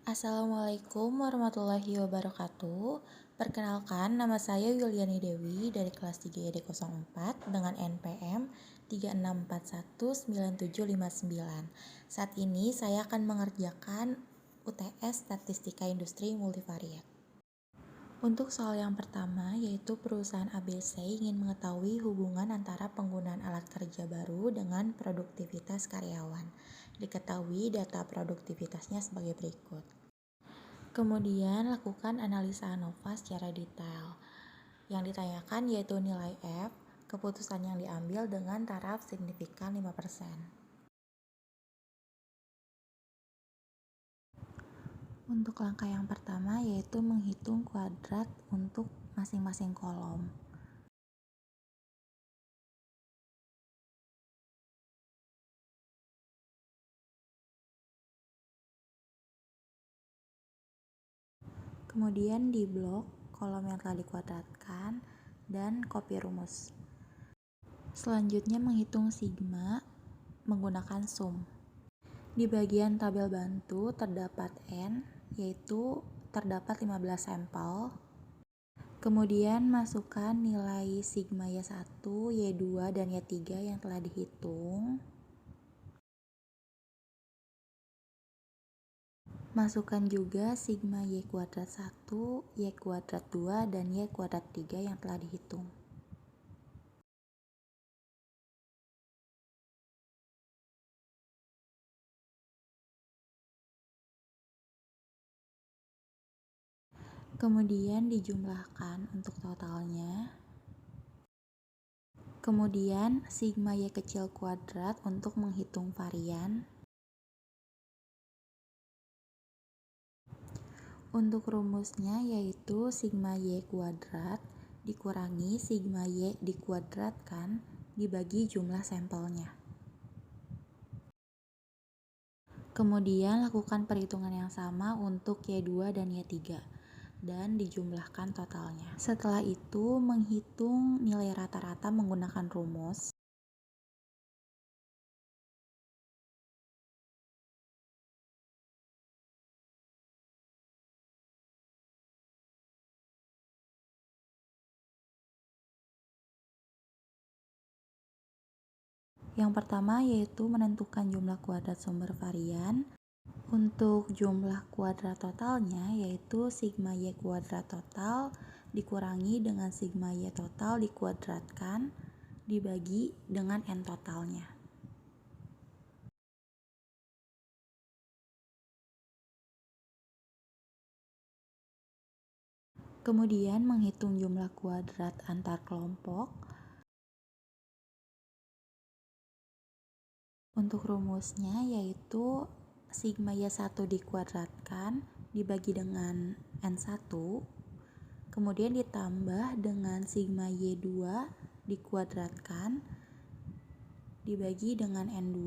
Assalamualaikum warahmatullahi wabarakatuh. Perkenalkan, nama saya Yuliani Dewi dari kelas 3 YD04 dengan NPM 36419759. Saat ini saya akan mengerjakan UTS Statistika Industri Multivariat. Untuk soal yang pertama, yaitu perusahaan ABC ingin mengetahui hubungan antara penggunaan alat kerja baru dengan produktivitas karyawan. Diketahui data produktivitasnya sebagai berikut. Kemudian lakukan analisa ANOVA secara detail. Yang ditanyakan yaitu nilai F, keputusan yang diambil dengan taraf signifikan 5%. Untuk langkah yang pertama yaitu menghitung kuadrat untuk masing-masing kolom. Kemudian di blok kolom yang telah dikuadratkan dan copy rumus. Selanjutnya menghitung sigma menggunakan sum. Di bagian tabel bantu terdapat N, yaitu terdapat 15 sampel. Kemudian masukkan nilai sigma Y1, Y2, dan Y3 yang telah dihitung. Masukkan juga sigma Y kuadrat 1, Y kuadrat 2, dan Y kuadrat 3 yang telah dihitung. Kemudian dijumlahkan untuk totalnya. Kemudian sigma Y kecil kuadrat untuk menghitung varian. Untuk rumusnya yaitu sigma Y kuadrat dikurangi sigma Y dikuadratkan dibagi jumlah sampelnya. Kemudian lakukan perhitungan yang sama untuk Y2 dan Y3 dan dijumlahkan totalnya. Setelah itu menghitung nilai rata-rata menggunakan rumus. Yang pertama yaitu menentukan jumlah kuadrat sumber varian. Untuk jumlah kuadrat totalnya yaitu sigma Y kuadrat total dikurangi dengan sigma Y total dikuadratkan dibagi dengan N totalnya. Kemudian menghitung jumlah kuadrat antar kelompok. Untuk rumusnya yaitu sigma Y1 dikuadratkan dibagi dengan N1, kemudian ditambah dengan sigma Y2 dikuadratkan dibagi dengan N2,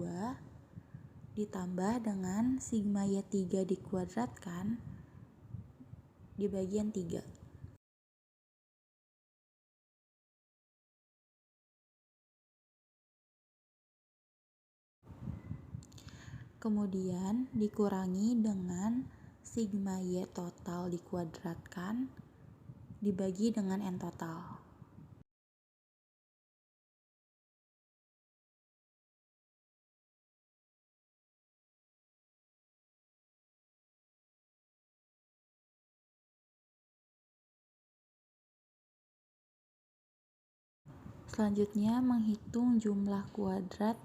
ditambah dengan sigma Y3 dikuadratkan dibagi N3. Kemudian dikurangi dengan sigma Y total dikuadratkan dibagi dengan N total. Selanjutnya menghitung jumlah kuadrat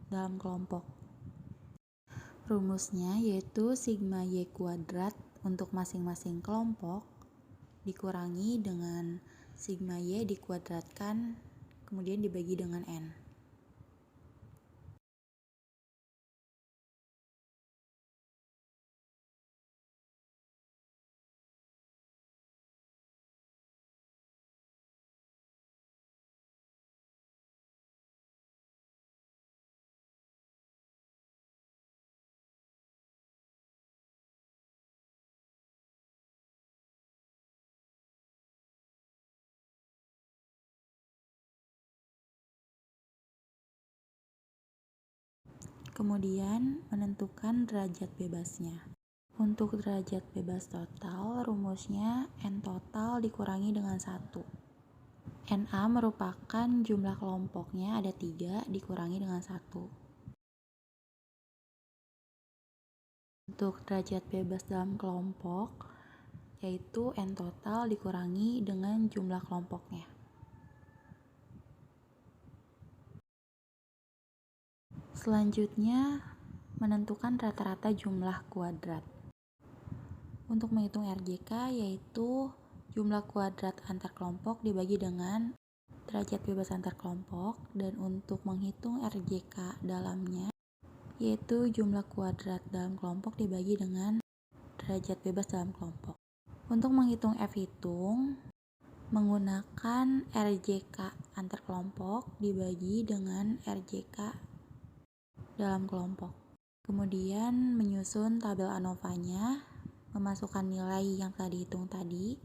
dalam kelompok. Rumusnya yaitu sigma Y kuadrat untuk masing-masing kelompok dikurangi dengan sigma Y dikuadratkan kemudian dibagi dengan N. Kemudian menentukan derajat bebasnya. Untuk derajat bebas total, rumusnya N total dikurangi dengan 1. NA merupakan jumlah kelompoknya ada 3 dikurangi dengan 1. Untuk derajat bebas dalam kelompok, yaitu N total dikurangi dengan jumlah kelompoknya. Selanjutnya, menentukan rata-rata jumlah kuadrat. Untuk menghitung RJK, yaitu jumlah kuadrat antar kelompok dibagi dengan derajat bebas antar kelompok, dan untuk menghitung RJK dalamnya, yaitu jumlah kuadrat dalam kelompok dibagi dengan derajat bebas dalam kelompok. Untuk menghitung F hitung, menggunakan RJK antar kelompok dibagi dengan RJK dalam kelompok. Kemudian menyusun tabel ANOVA-nya, memasukkan nilai yang telah dihitung tadi.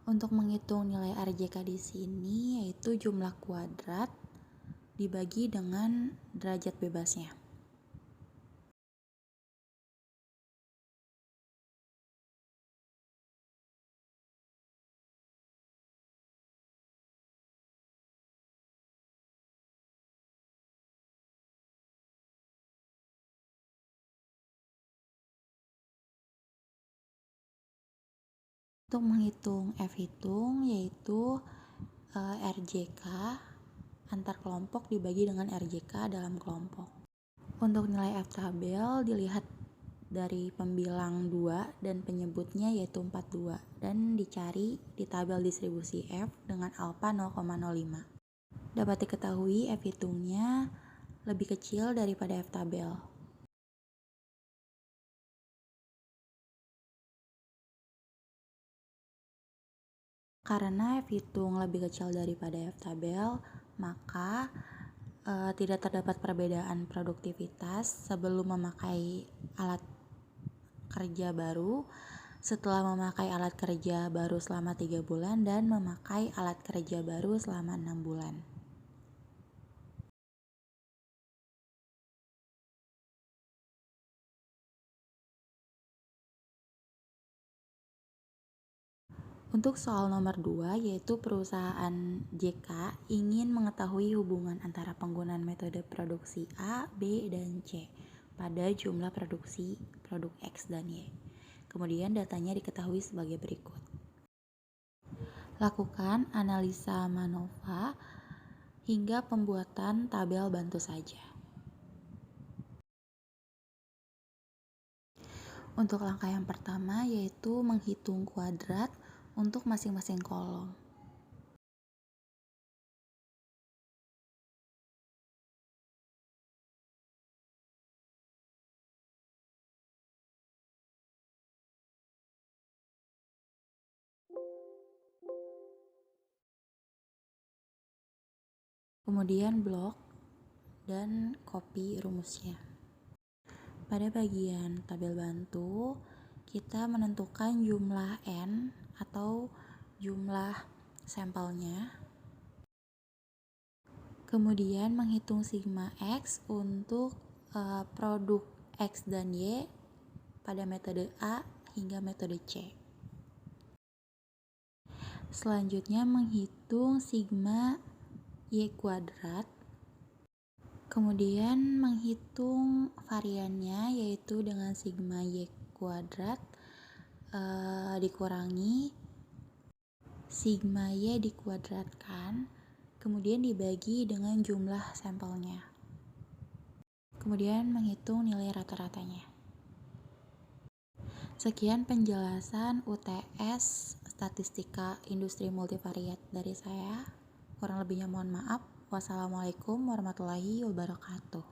Untuk menghitung nilai RJK di sini yaitu jumlah kuadrat dibagi dengan derajat bebasnya. Untuk menghitung F hitung yaitu RJK antar kelompok dibagi dengan RJK dalam kelompok. Untuk nilai F tabel dilihat dari pembilang 2 dan penyebutnya yaitu 42 dan dicari di tabel distribusi F dengan alfa 0,05. Dapat diketahui F hitungnya lebih kecil daripada F tabel. Karena F hitung lebih kecil daripada F tabel, maka tidak terdapat perbedaan produktivitas sebelum memakai alat kerja baru, setelah memakai alat kerja baru selama 3 bulan, dan memakai alat kerja baru selama 6 bulan. Untuk soal nomor 2, yaitu perusahaan JK ingin mengetahui hubungan antara penggunaan metode produksi A, B, dan C pada jumlah produksi produk X dan Y. Kemudian datanya diketahui sebagai berikut. Lakukan analisa MANOVA hingga pembuatan tabel bantu saja. Untuk langkah yang pertama yaitu menghitung kuadrat untuk masing-masing kolom. Kemudian blok dan copy rumusnya. Pada bagian tabel bantu, kita menentukan jumlah N atau jumlah sampelnya. Kemudian menghitung sigma X untuk produk X dan Y pada metode A hingga metode C. Selanjutnya menghitung sigma Y kuadrat. Kemudian menghitung variannya yaitu dengan sigma Y kuadrat dikurangi sigma Y dikuadratkan, kemudian dibagi dengan jumlah sampelnya. Kemudian menghitung nilai rata-ratanya. Sekian penjelasan UTS Statistika Industri Multivariat dari saya. Kurang lebihnya mohon maaf. Wassalamualaikum warahmatullahi wabarakatuh.